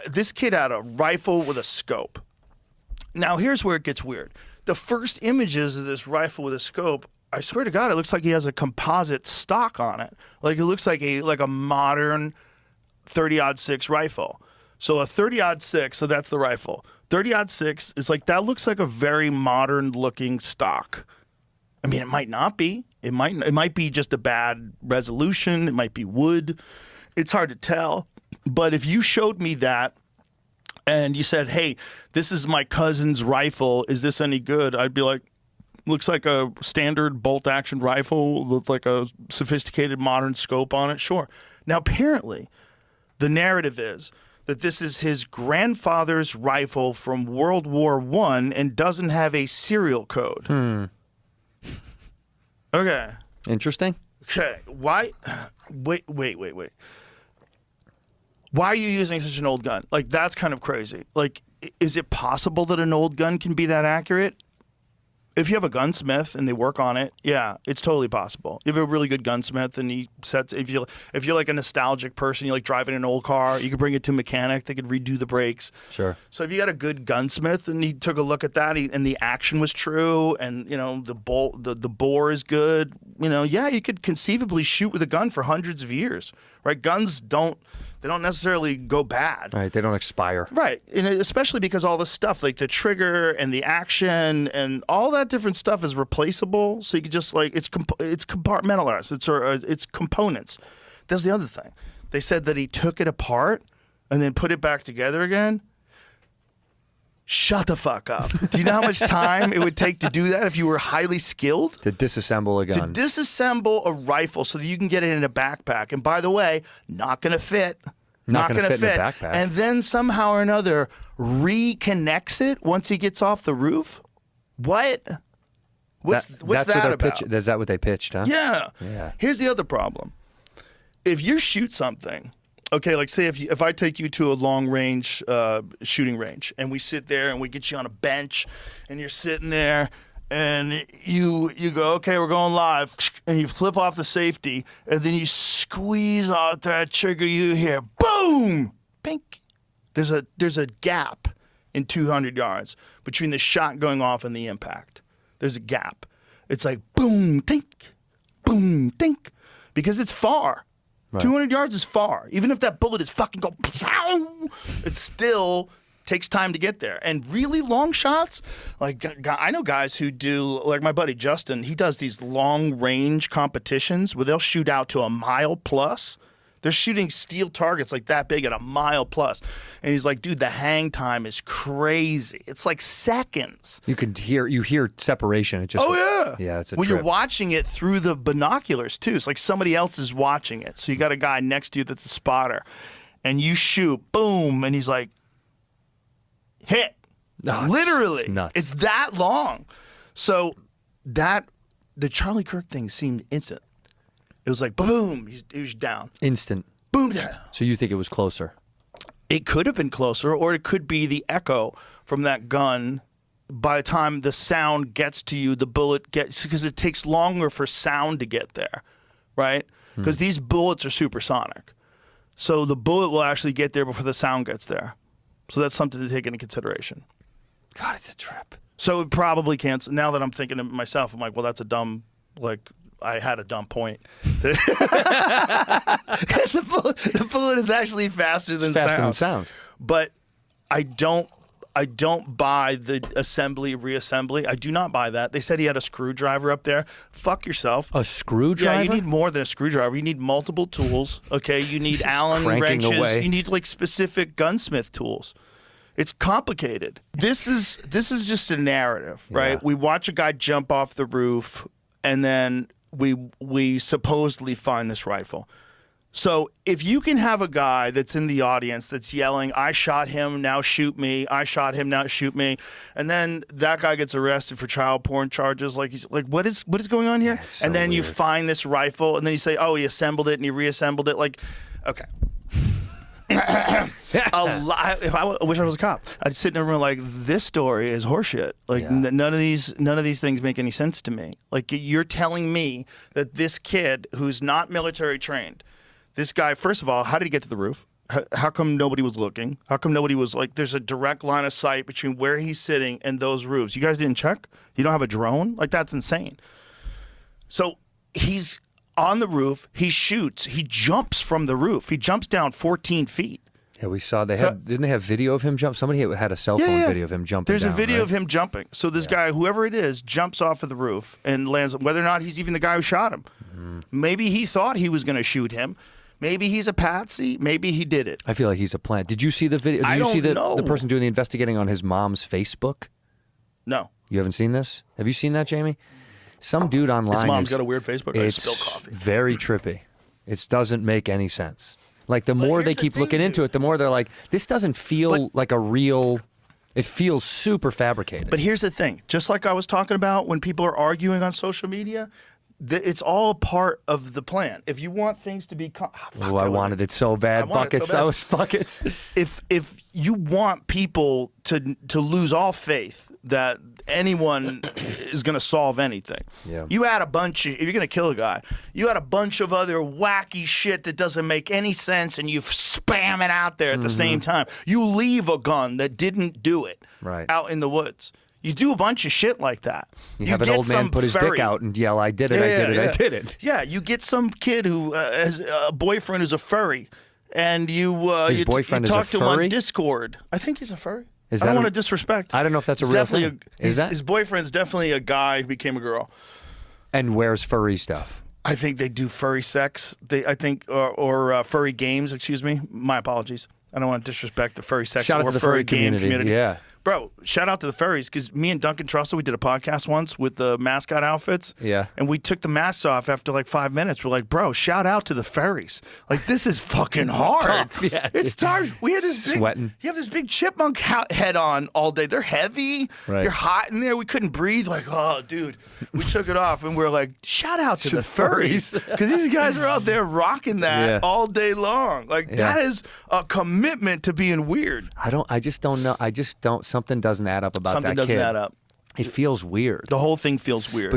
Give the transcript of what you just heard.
this kid had a rifle with a scope. Now, here's where it gets weird. The first images of this rifle with a scope, I swear to God, it looks like he has a composite stock on it. Like it looks like a modern 30-06 rifle. So a 30-06, so that's the rifle. 30-06 is like, that looks like a very modern looking stock. I mean, it might not be. It might be just a bad resolution. It might be wood. It's hard to tell. But if you showed me that and you said, hey, this is my cousin's rifle, is this any good? I'd be like, looks like a standard bolt-action rifle with like a sophisticated modern scope on it. Sure. Now, apparently, the narrative is that this is his grandfather's rifle from World War I and doesn't have a serial code. Okay. Interesting. Okay. Why? Wait. Why are you using such an old gun? Like, that's kind of crazy. Like, is it possible that an old gun can be that accurate? If you have a gunsmith and they work on it, yeah, it's totally possible. You have a really good gunsmith and he sets, if you're like a nostalgic person, you like driving an old car, you could bring it to a mechanic, they could redo the brakes. Sure. So if you got a good gunsmith and he took a look at that and the action was true and, you know, the bore is good, you know, yeah, you could conceivably shoot with a gun for hundreds of years, right? Guns don't necessarily go bad. Right, they don't expire. Right, and especially because all this stuff, like the trigger and the action and all that different stuff is replaceable. So you can just like, it's compartmentalized. It's components. That's the other thing. They said that he took it apart and then put it back together again. Shut the fuck up. Do you know how much time it would take to do that if you were highly skilled? To disassemble a gun. To disassemble a rifle so that you can get it in a backpack. And by the way, not going to fit. Not going to fit in a backpack. And then somehow or another reconnects it once he gets off the roof? What? What's that about? Is that what they pitched, huh? Yeah. Here's the other problem. If you shoot something... Okay, like say if I take you to a long-range shooting range and we sit there and we get you on a bench and you're sitting there and you go, okay, we're going live, and you flip off the safety and then you squeeze off that trigger, you hear boom, pink. There's a gap in 200 yards between the shot going off and the impact. There's a gap. It's like boom, tink, because it's far. Right. 200 yards is far. Even if that bullet is fucking go, it still takes time to get there. And really long shots, like I know guys who do, like my buddy Justin, he does these long range competitions where they'll shoot out to a mile plus. They're shooting steel targets like that big at a mile plus. And he's like, dude, the hang time is crazy. It's like seconds. You hear separation. It just, yeah, it's a trip. You're watching it through the binoculars too. It's like somebody else is watching it. So you got a guy next to you that's a spotter. And you shoot, boom, and he's like, hit. Oh, literally. It's nuts. It's that long. So the Charlie Kirk thing seemed instant. It was like, boom, he was down. Instant. Boom, down. So you think it was closer? It could have been closer, or it could be the echo from that gun. By the time the sound gets to you, the bullet gets, because it takes longer for sound to get there, right? Because these bullets are supersonic. So the bullet will actually get there before the sound gets there. So that's something to take into consideration. God, it's a trip. So it probably can't. Now that I'm thinking to myself, I'm like, well, that's a dumb, like, I had a dumb point. Because the bullet is actually faster than sound. But I don't buy the reassembly. I do not buy that. They said he had a screwdriver up there. Fuck yourself. A screwdriver? Yeah, you need more than a screwdriver. You need multiple tools. Okay, you need Allen wrenches. Away. You need like specific gunsmith tools. It's complicated. This is just a narrative, right? Yeah. We watch a guy jump off the roof, and then we supposedly find this rifle. So if you can have a guy that's in the audience that's yelling, I shot him, now shoot me, I shot him, now shoot me, and then that guy gets arrested for child porn charges, like he's like, what is going on here? So and then weird. You find this rifle, and then you say, oh, he assembled it and he reassembled it. Like, okay. If I wish I was a cop, I'd sit in a room like, this story is horseshit. Like, none of these things make any sense to me. Like, you're telling me that this kid who's not military trained, this guy, first of all, how did he get to the roof? How come nobody was looking? How come nobody was like, there's a direct line of sight between where he's sitting and those roofs. You guys didn't check? You don't have a drone? Like, that's insane. So he's on the roof. He shoots. He jumps from the roof. He jumps down 14 feet. Yeah, we saw didn't they have video of him jump? Somebody had a cell phone video of him jumping. There's down, a video right? of him jumping. So this guy, whoever it is, jumps off of the roof and lands, whether or not he's even the guy who shot him. Maybe he thought he was going to shoot him. Maybe he's a patsy. Maybe he did it. I feel like he's a plant. Did you see the video? Did you see the person doing the investigating on his mom's Facebook? No. You haven't seen this? Have you seen that, Jamie? Some dude online. His mom's got a weird Facebook. I spill coffee. Very trippy. It doesn't make any sense. Like, the more they keep looking into it, the more they're like, this doesn't feel like a real... It feels super fabricated. But here's the thing. Just like I was talking about when people are arguing on social media, it's all part of the plan. If you want things to be... I wanted it so bad. Buckets. If you want people to lose all faith that anyone is going to solve anything, you add a bunch of... If you're going to kill a guy, you add a bunch of other wacky shit that doesn't make any sense, and you spam it out there at the same time. You leave a gun that didn't do it out in the woods. You do a bunch of shit like that. You have an old man put his dick out and yell, I did it, I did it. Yeah, you get some kid who has a boyfriend who's a furry, and you talk to him on Discord. I think he's a furry. I don't want to disrespect. I don't know if that's a real thing. His boyfriend's definitely a guy who became a girl. And wears furry stuff. I think they do furry sex. Or furry games, excuse me. My apologies. I don't want to disrespect the furry sex or furry game community. Yeah. Bro, shout out to the furries, because me and Duncan Trussell, we did a podcast once with the mascot outfits. Yeah. And we took the masks off after like 5 minutes. We're like, bro, shout out to the furries. Like, this is fucking hard. Tough. Yeah, it's tough. We had this sweating. You have this big chipmunk head on all day. They're heavy. Right. You're hot in there. We couldn't breathe. Like, oh, dude. We took it off, and we're like, shout out to the furries. Because these guys are out there rocking that all day long. Like, that is a commitment to being weird. I just don't know. Something doesn't add up about that kid. Something doesn't add up. It feels weird. The whole thing feels weird.